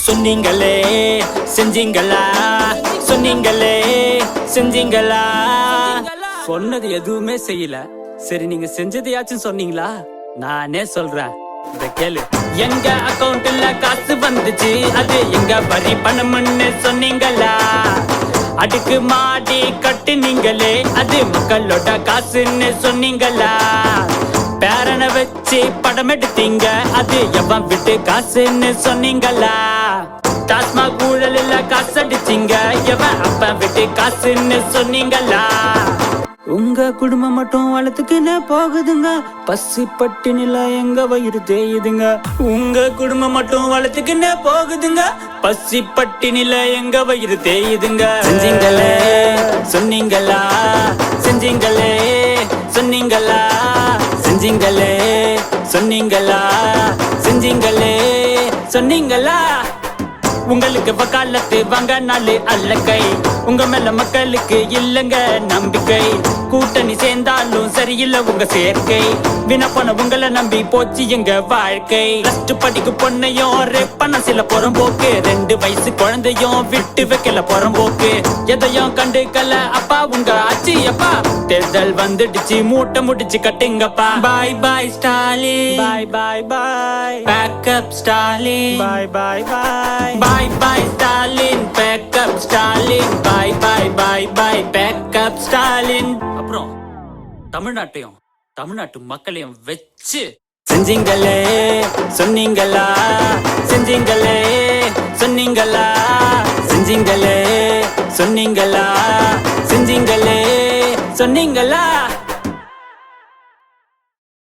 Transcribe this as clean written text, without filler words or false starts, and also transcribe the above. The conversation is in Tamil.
சொன்னீங்களே செஞ்சீங்களா, சொன்னீங்களே செஞ்சீங்களா. சொன்னது எதுவுமே செய்யல, சரி நீங்க செஞ்சதையாச்சும் சொன்னீங்களா? நானே சொல்றேன், இத கேளு. எங்க அக்கவுண்ட்ல காசு வந்துச்சு, அது எங்க வரி பணம்னு சொன்னீங்களா? அடுக்கு மாடி கட்டுனீங்களே, அது மக்களோட காசுன்னு சொன்னீங்களா? பேரனை வச்சு படம் எடுத்தீங்க, அது எவன் விட்டு காசுன்னு சொன்னீங்களா? டாஸ்மாக் ஊழல்ல காசு அடிச்சீங்க, எவன் அப்ப விட்டு காசுன்னு சொன்னீங்களா? உங்க குடும்பம் மட்டும் வளத்துக்குன்னு போகுதுங்க, பசி பட்டினில எங்க வயிறு தேயுதுங்க. உங்க குடும்பம் மட்டும் வளத்துக்குன்னு போகுதுங்க, பசி பட்டினில எங்க வயிறு தேயுதுங்க. செஞ்சீங்களே சொன்னீங்களா, செஞ்சீங்களே சொன்னீங்களா, செஞ்சீங்களே சொன்னீங்களா, செஞ்சீங்களே சொன்னீங்களா. உங்களுக்கு வக்காலத்து வாங்க நாலு அல்லக்கை, உங்க மேல மக்களுக்கு இல்லங்க நம்பிக்கை. கூட்டணி சேர்ந்தாலும் சரியில்லை உங்க சேர்க்கை, வின போன உங்களை நம்பி போச்சு எங்க வாழ்க்கை. கஷ்ட படிக்கு பொண்ணையும் ரேப் பண்ண சில புறம்போக்கு, 2 வயசு குழந்தையும் விட்டு வைக்கல புறம்போக்கு. எதையும் கண்டுக்கல அப்பா உங்க ஆச்சி அப்பா, தேர்தல் வந்துடுச்சு மூட்டை முடிச்சு கட்டுங்கப்பா. பாய் பாய் ஸ்டாலின், பாய் பாய் பாய் பேக்கப் ஸ்டாலின், பாய் பாய் பாய் பாய் பாய் ஸ்டாலின், பேக்கப் ஸ்டாலின், பாய் பாய் பாய் பாய் பேக்கப் ஸ்டாலின். அப்புறம் தமிழ்நாட்டையும் தமிழ்நாட்டு மக்களையும் வச்சு செஞ்சீங்களே சொன்னீங்களா, செஞ்சீங்களே சொன்னீங்களா, செஞ்சீங்களே சொன்னீங்களா, செஞ்சீங்களே சொன்னீங்களா.